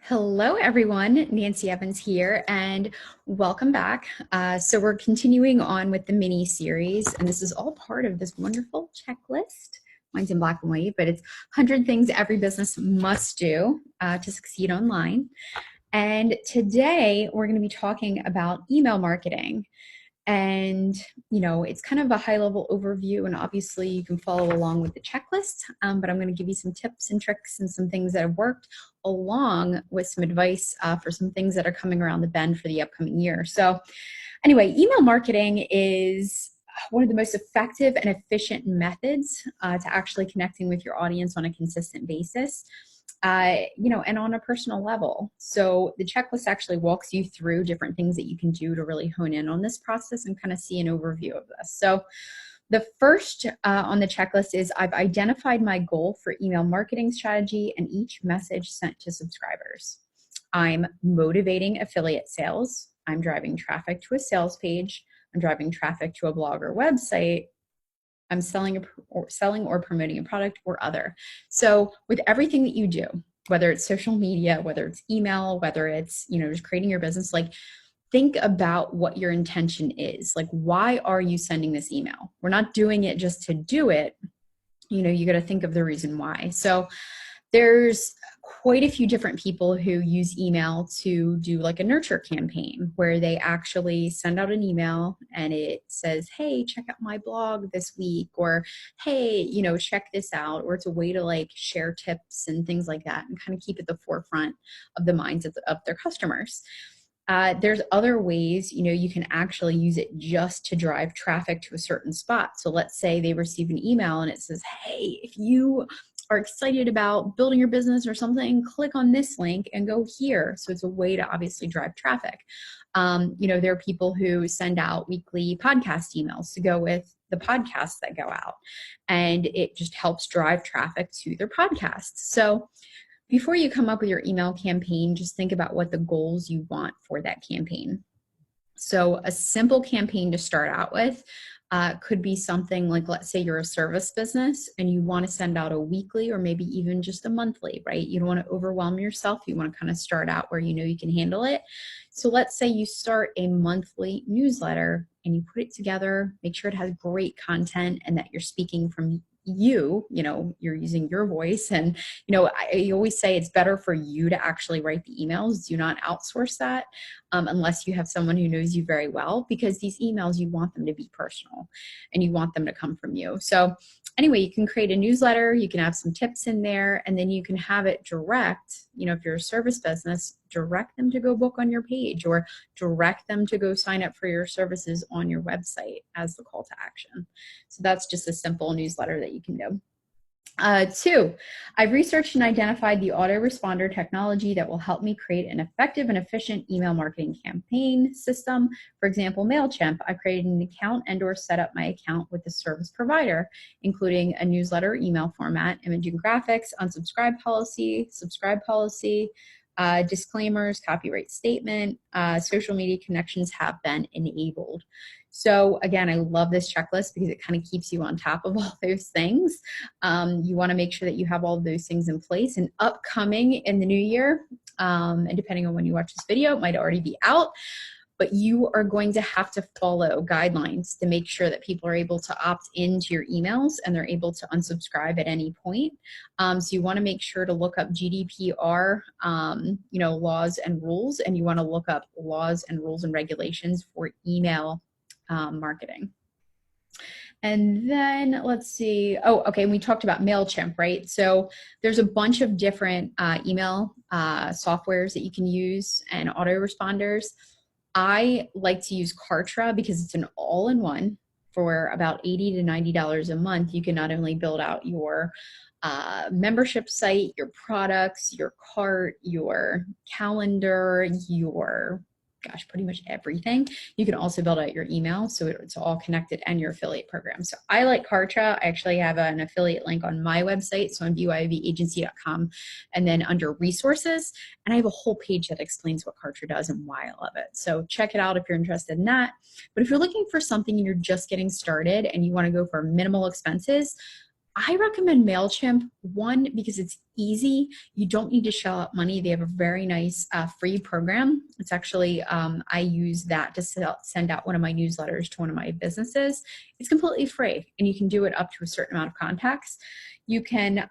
Hello, everyone. Nancy Evans here, and welcome back. So we're continuing on with the mini series, and this is all part of this wonderful checklist. Mine's in black and white, but it's 100 things every business must do to succeed online. And today we're going to be talking about email marketing. And, it's kind of a high level overview, and obviously you can follow along with the checklist, but I'm going to give you some tips and tricks and some things that have worked along with some advice for some things that are coming around the bend for the upcoming year. So anyway, email marketing is one of the most effective and efficient methods to actually connecting with your audience on a consistent basis. And on a personal level. So the checklist actually walks you through different things that you can do to really hone in on this process and kind of see an overview of this. So the first on the checklist is I've identified my goal for email marketing strategy and each message sent to subscribers. I'm motivating affiliate sales. I'm driving traffic to a sales page. I'm driving traffic to a blog or website. I'm selling or promoting a product or other. So with everything that you do, whether it's social media, whether it's email, whether it's, just creating your business, like think about what your intention is. Like, why are you sending this email? We're not doing it just to do it. You got to think of the reason why. So there's quite a few different people who use email to do like a nurture campaign where they actually send out an email and it says, hey, check out my blog this week, or hey, check this out, or it's a way to like share tips and things like that and kind of keep at the forefront of the minds of their customers. There's other ways, you can actually use it just to drive traffic to a certain spot. So let's say they receive an email and it says, hey, if you are excited about building your business or something, click on this link and go here. So it's a way to obviously drive traffic. There are people who send out weekly podcast emails to go with the podcasts that go out, and it just helps drive traffic to their podcasts. So before you come up with your email campaign, just think about what the goals you want for that campaign. So a simple campaign to start out with could be something like, let's say you're a service business and you want to send out a weekly or maybe even just a monthly, right? You don't want to overwhelm yourself. You want to kind of start out where you can handle it. So let's say you start a monthly newsletter and you put it together, make sure it has great content and that you're speaking from you're using your voice. And, I always say it's better for you to actually write the emails. Do not outsource that unless you have someone who knows you very well, because these emails, you want them to be personal and you want them to come from you. So anyway, you can create a newsletter, you can have some tips in there, and then you can have it direct, if you're a service business, direct them to go book on your page or direct them to go sign up for your services on your website as the call to action. So that's just a simple newsletter that you can do. 2, I've researched and identified the autoresponder technology that will help me create an effective and efficient email marketing campaign system. For example, MailChimp, I created an account and/or set up my account with the service provider, including a newsletter email format, imaging graphics, unsubscribe policy, subscribe policy, disclaimers, copyright statement, social media connections have been enabled. So again, I love this checklist because it kind of keeps you on top of all those things. You want to make sure that you have all of those things in place. And upcoming in the new year, and depending on when you watch this video, it might already be out, but you are going to have to follow guidelines to make sure that people are able to opt into your emails and they're able to unsubscribe at any point. So you want to make sure to look up GDPR, laws and rules, and you want to look up laws and rules and regulations for email marketing. And then let's see. Oh, okay. We talked about MailChimp, right? So there's a bunch of different email softwares that you can use and autoresponders. I like to use Kartra because it's an all-in-one. For about $80 to $90 a month. You can not only build out your membership site, your products, your cart, your calendar, pretty much everything. You can also build out your email, so it's all connected, and your affiliate program. So I like Kartra. I actually have an affiliate link on my website, so on byovagency.com, and then under resources, and I have a whole page that explains what Kartra does and why I love it. So check it out if you're interested in that. But if you're looking for something and you're just getting started and you want to go for minimal expenses, I recommend MailChimp, one, because it's easy. You don't need to shell out money. They have a very nice free program. It's actually, I use that to send out one of my newsletters to one of my businesses. It's completely free, and you can do it up to a certain amount of contacts. You can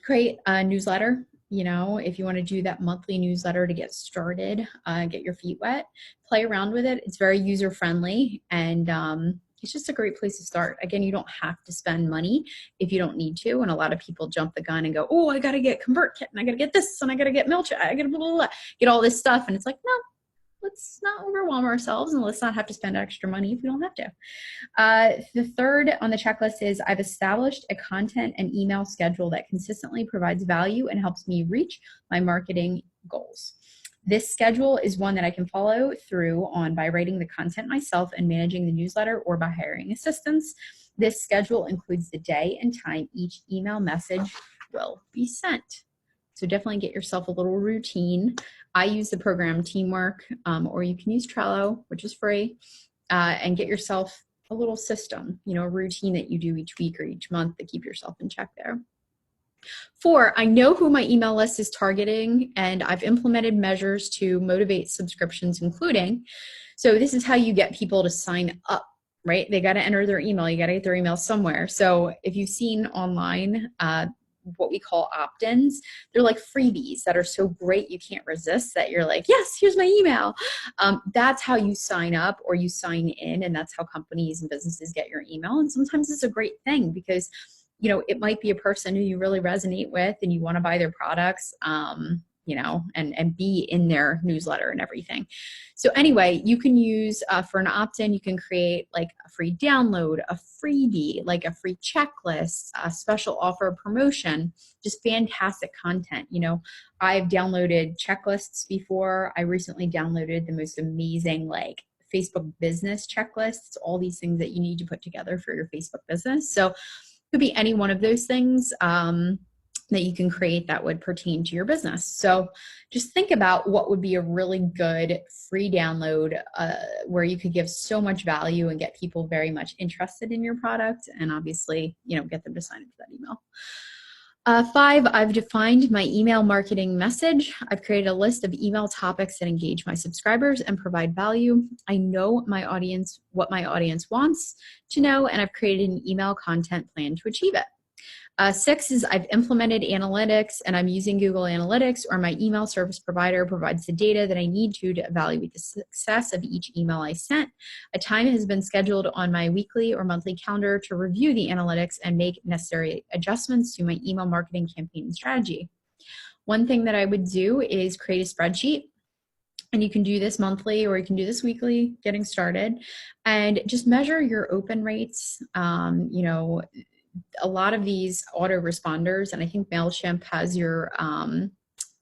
create a newsletter. You know, if you want to do that monthly newsletter to get started, get your feet wet, play around with it. It's very user friendly, and it's just a great place to start. Again, you don't have to spend money if you don't need to. And a lot of people jump the gun and go, oh, I got to get ConvertKit, and I got to get this, and I got to get MailChimp, I got to blah, blah, blah, get all this stuff. And it's like, no, let's not overwhelm ourselves, and let's not have to spend extra money if we don't have to. The third on the checklist is I've established a content and email schedule that consistently provides value and helps me reach my marketing goals. This schedule is one that I can follow through on by writing the content myself and managing the newsletter, or by hiring assistants. This schedule includes the day and time each email message will be sent. So definitely get yourself a little routine. I use the program Teamwork, or you can use Trello, which is free, and get yourself a little system, you know, a routine that you do each week or each month to keep yourself in check there. 4, I know who my email list is targeting, and I've implemented measures to motivate subscriptions, including, so this is how you get people to sign up, right? They got to enter their email. You got to get their email somewhere. So if you've seen online, what we call opt-ins, they're like freebies that are so great you can't resist, that you're like, yes, here's my email. That's how you sign up or you sign in, and that's how companies and businesses get your email. And sometimes it's a great thing because, you know, it might be a person who you really resonate with and you want to buy their products, you know, and be in their newsletter and everything. So anyway, you can use, for an opt-in, you can create like a free download, a freebie, like a free checklist, a special offer, promotion, just fantastic content. You know, I've downloaded checklists before. I recently downloaded the most amazing, like, Facebook business checklists, all these things that you need to put together for your Facebook business. So it could be any one of those things that you can create that would pertain to your business. So just think about what would be a really good free download where you could give so much value and get people very much interested in your product, and obviously, you know, get them to sign up for that email. 5, I've defined my email marketing message. I've created a list of email topics that engage my subscribers and provide value. I know my audience, what my audience wants to know, and I've created an email content plan to achieve it. 6 is I've implemented analytics, and I'm using Google Analytics, or my email service provider provides the data that I need to evaluate the success of each email I sent. A time has been scheduled on my weekly or monthly calendar to review the analytics and make necessary adjustments to my email marketing campaign and strategy. One thing that I would do is create a spreadsheet. And you can do this monthly or you can do this weekly, getting started, and just measure your open rates. You know, a lot of these autoresponders, and I think MailChimp has your,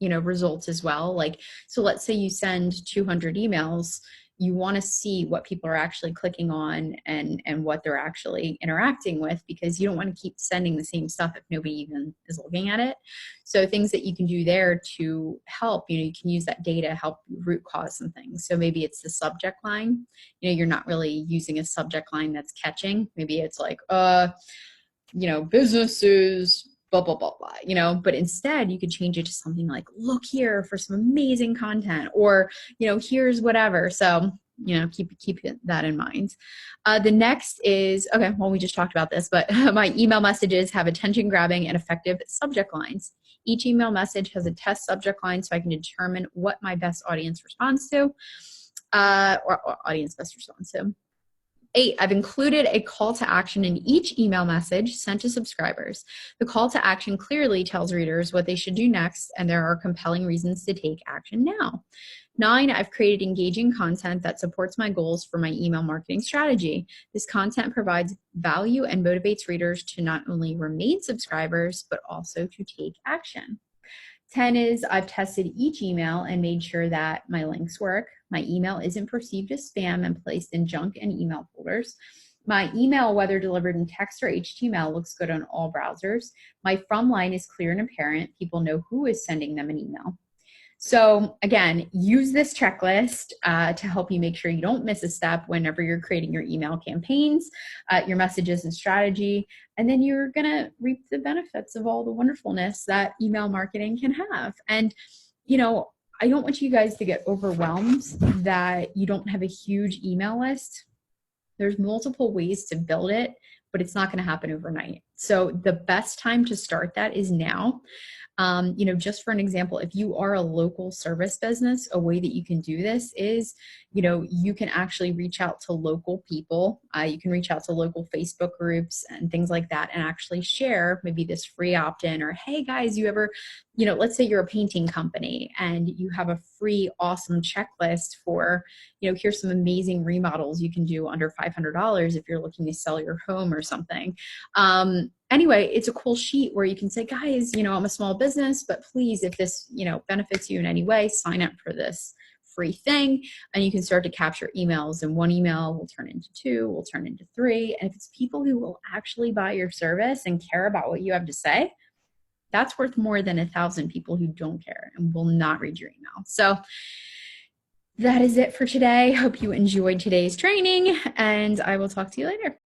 you know, results as well. Like, so let's say you send 200 emails, you want to see what people are actually clicking on and what they're actually interacting with, because you don't want to keep sending the same stuff if nobody even is looking at it. So things that you can do there to help, you know, you can use that data to help root cause some things. So maybe it's the subject line, you know, you're not really using a subject line that's catching. Maybe it's like, you know, businesses, blah, blah, blah, blah, you know, but instead you could change it to something like, look here for some amazing content, or, you know, here's whatever. So, you know, keep that in mind. The next is, okay, well, we just talked about this, but my email messages have attention grabbing and effective subject lines. Each email message has a test subject line, so I can determine what my best audience responds to, or audience best responds to. 8, I've included a call to action in each email message sent to subscribers. The call to action clearly tells readers what they should do next, and there are compelling reasons to take action now. 9, I've created engaging content that supports my goals for my email marketing strategy. This content provides value and motivates readers to not only remain subscribers, but also to take action. 10 is I've tested each email and made sure that my links work. My email isn't perceived as spam and placed in junk and email folders. My email, whether delivered in text or HTML, looks good on all browsers. My from line is clear and apparent. People know who is sending them an email. So again, use this checklist to help you make sure you don't miss a step whenever you're creating your email campaigns, your messages and strategy, and then you're gonna reap the benefits of all the wonderfulness that email marketing can have. And, you know, I don't want you guys to get overwhelmed that you don't have a huge email list. There's multiple ways to build it, but it's not going to happen overnight. So the best time to start that is now. Just for an example, if you are a local service business, a way that you can do this is, you can actually reach out to local people. You can reach out to local Facebook groups and things like that and actually share maybe this free opt-in or, hey guys, you ever, let's say you're a painting company and you have a free, awesome checklist for, here's some amazing remodels you can do under $500 if you're looking to sell your home or something. Anyway, it's a cool sheet where you can say, guys, I'm a small business, but please, if this, benefits you in any way, sign up for this free thing. And you can start to capture emails, and one email will turn into 2, will turn into 3. And if it's people who will actually buy your service and care about what you have to say, that's worth more than 1,000 people who don't care and will not read your email. So that is it for today. Hope you enjoyed today's training, and I will talk to you later.